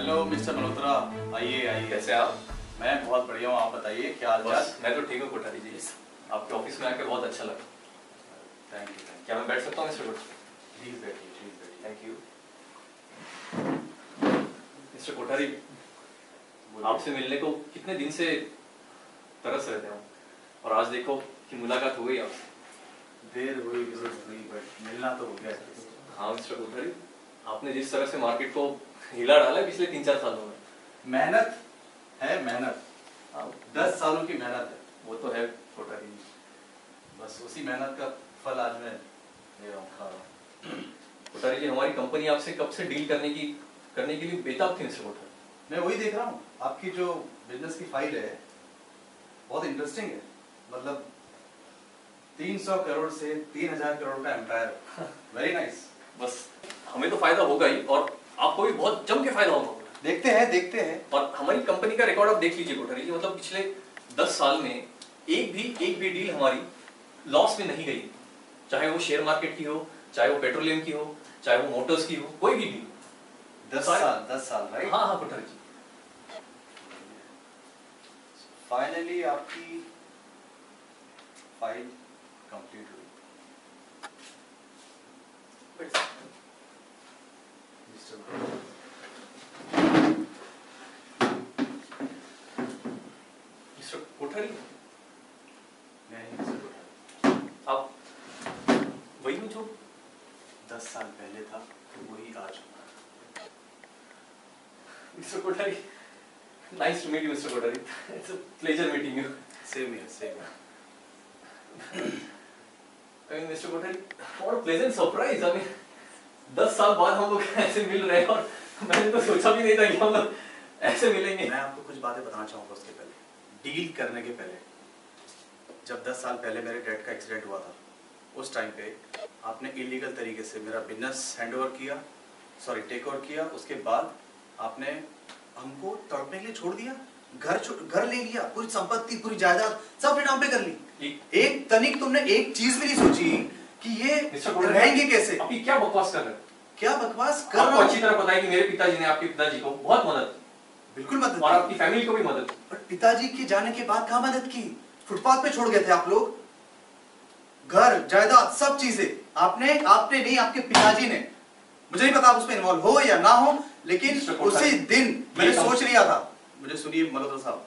Hello mister Malhotra, आइए आइए। कैसे आप? मैं बहुत बढ़िया हूँ, आप बताइए क्या हाल चाल? मैं तो ठीक हूँ कोठारी जी। आपके ऑफिस में आके बहुत अच्छा लगा। Thank you. क्या मैं बैठ सकता हूँ मिस्टर कोठारी? प्लीज बैठिए, प्लीज बैठिए। Thank you. मिस्टर कोठारी, आपसे मिलने को कितने दिन से तरस रहे थे हम, और आज देखो कि मुलाकात हो गई आपसे। देर हुई जरूरत हुई, बट मिलना तो हो गया। हाँ मिस्टर कोठारी, आपने जिस तरह से मार्केट को हिला डाला है पिछले 3-4 सालों में। मेहनत है, मेहनत। हाँ 10 सालों की मेहनत है। वो तो है कोठारी जी। बस उसी मेहनत का फल आज मैं ले रहा हूँ, खा रहा हूँ। कोठारी जी, हमारी कंपनी आपसे कब से डील करने के लिए बेताब थी मिस्टर कोठारी। मैं वही देख रहा हूँ, आपकी जो बिजनेस की फाइल है बहुत इंटरेस्टिंग है। मतलब 300 करोड़ से 3000 करोड़ का एम्पायर, वेरी नाइस। बस हमें तो फायदा होगा ही, और आपको भी बहुत जम के फायदा होगा। देखते हैं देखते हैं। और हमारी कंपनी का रिकॉर्ड आप देख लीजिए कोठारी जी, मतलब पिछले 10 साल में एक भी डील हमारी लॉस में नहीं गई। चाहे वो शेयर मार्केट की हो, चाहे वो पेट्रोलियम की हो, चाहे वो मोटर्स की हो, कोई भी डील। 10 साल राइट? हाँ हाँ कोठारी जी। फाइनली आपकी फाइल कंप्लीट हुई। मिस्टर कोठारी, मैं ही मिस्टर कोठारी। आप वही हो जो 10 साल पहले था, तो वही आज हूँ। Mister Kothari, nice to meet you mister Kothari. It's a pleasure meeting you. Same here, same here. I mean, mister Kothari, what a pleasant surprise। I mean, 10 साल बाद हम लोग ऐसे मिल रहे हैं, और मैंने तो सोचा भी नहीं था कि हम लोग ऐसे मिलेंगे। मैं आपको कुछ बातें बताना चाहूँगा उसके पहले, डील करने के पहले। जब 10 साल पहले मेरे डैड का एक्सीडेंट हुआ था, उस टाइम पे आपने इलीगल तरीके से मेरा बिजनेस हैंडओवर किया, सॉरी टेक ओवर किया। उसके बाद आपने हमको तड़पने के लिए छोड़ दिया, घर ले लिया, पूरी संपत्ति, पूरी जायदाद सब अपने नाम पे कर ली। एक तनिक तुमने एक चीज भी नहीं सोची कि ये रहेंगे कैसे। आप क्या बकवास कर रहे हैं? क्या बकवास कर रहा आपको हूं? अच्छी तरह पता है कि मेरे पिताजी ने आपके पिताजी को बहुत मदद, बिल्कुल मदद, और आपकी फैमिली को भी मदद। पर पिताजी के जाने के बाद कहाँ मदद की? फुटपाथ पे छोड़ गए थे आप लोग, घर जायदाद सब चीजें। आपने नहीं, आपके पिताजी ने। मुझे नहीं पता आप उसमें इन्वॉल्व हो या ना हो, लेकिन उसी दिन मैंने सोच लिया था। मुझे सुनिए मल्होत्रा साहब,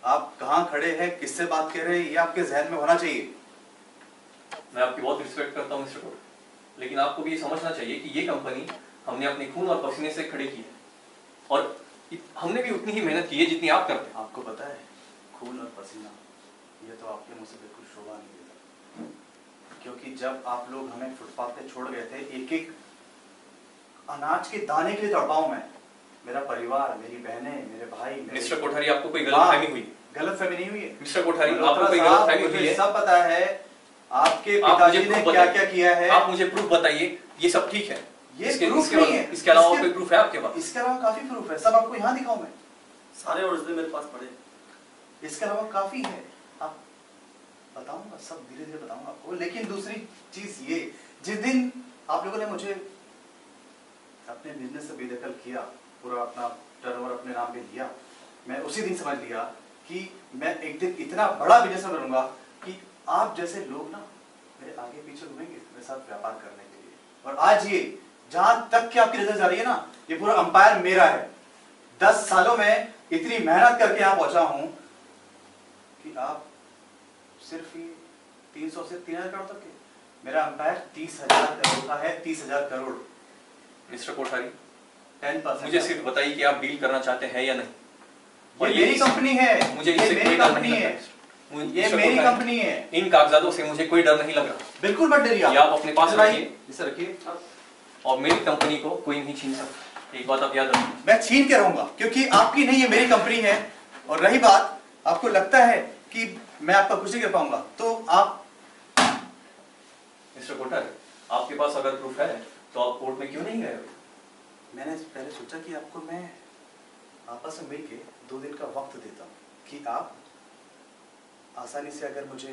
आप कहाँ खड़े हैं, किससे बात कर रहे हैं, ये आपके जहन में होना चाहिए। मैं आपकी बहुत रिस्पेक्ट करता हूँ मिस्टर कोठारी, लेकिन आपको भी ये समझना चाहिए कि ये कंपनी हमने अपने खून और पसीने से खड़ी की है, और हमने भी उतनी ही मेहनत की है जितनी आप करते हैं। आपको पता है, खून और पसीना ये तो आपके मुंह से बिल्कुल शोभा नहीं देता, क्योंकि जब आप लोग हमें फुटपाथ पे छोड़ गए थे, एक एक अनाज के दाने के लिए तड़पा हूं मैं, मेरा परिवार, मेरी बहनें, मेरे भाई। मिस्टर कोठारी, आपको कोई गलतफहमी हुई? गलतफहमी नहीं हुई है मिस्टर कोठारी, आपको कोई गलतफहमी हुई है? सब पता है आपके पिताजी ने क्या क्या किया है। आप मुझे प्रूफ बताइए, ये सब ठीक है? ये प्रूफ नहीं है, इसके अलावा कोई प्रूफ है आपके पास? इसके अलावा काफी प्रूफ है, सब आपको यहाँ दिखाऊं मैं? सारे ओरिजिनल मेरे पास पड़े। इसके अलावा काफी है, आप बताऊंगा, सब धीरे धीरे बताऊंगा आपको। लेकिन दूसरी चीज ये, जिस दिन आप लोगों ने मुझे अपने बिजनेस से बेदखल किया, पूरा अपना टर्नओवर अपने नाम पे लिया, मैं उसी दिन समझ लिया कि मैं एक दिन इतना बड़ा बिजनेस बनूंगा कि आप जैसे लोग ना मेरे आगे पीछे घूमेंगे मेरे साथ व्यापार करने के लिए। और आज ये जहां तक कि आपकी नजर जा रही है ना, ये पूरा अंपायर मेरा है। 10 सालों में इतनी मेहनत करके यहां पहुंचा हूं कि आप सिर्फ ये 300 से 3000 करोड़ तक के, मेरा अंपायर 30,000 करोड़ का है, 30,000 करोड़। मिस्टर कोठारी, 10% मुझे सिर्फ बताइए कि आप डील करना चाहते हैं या नहीं। ये मेरी कंपनी है, मुझे ये मेरी कंपनी है, ये मेरी कंपनी है। इन कागजातों से मुझे कोई डर नहीं लग रहा। बिल्कुल मत डरिए, आप अपने पास रखिए, इसे रखिए, और मेरी कंपनी को कोई नहीं छीन सकता। एक बात आप याद रखिए। मैं छीन के रहूंगा, क्योंकि आपकी नहीं, ये मेरी कंपनी है। और रही बात, आपको लगता है कि मैं आपका कुछ नहीं कर पाऊंगा, तो आप मिस्टर कोठारी, आपके पास अगर प्रूफ है तो आप कोर्ट में क्यों नहीं गए? मैंने पहले सोचा कि आपको मैं आपस में मिलके 2 दिन का वक्त देता हूँ कि आप आसानी से अगर मुझे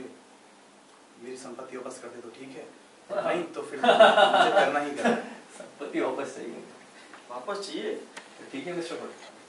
मेरी संपत्ति वापस कर दे तो ठीक है, नहीं तो फिर मुझे करना ही करना है। संपत्ति वापस चाहिए? वापस चाहिए? ठीक है मिस्टर कोटरी।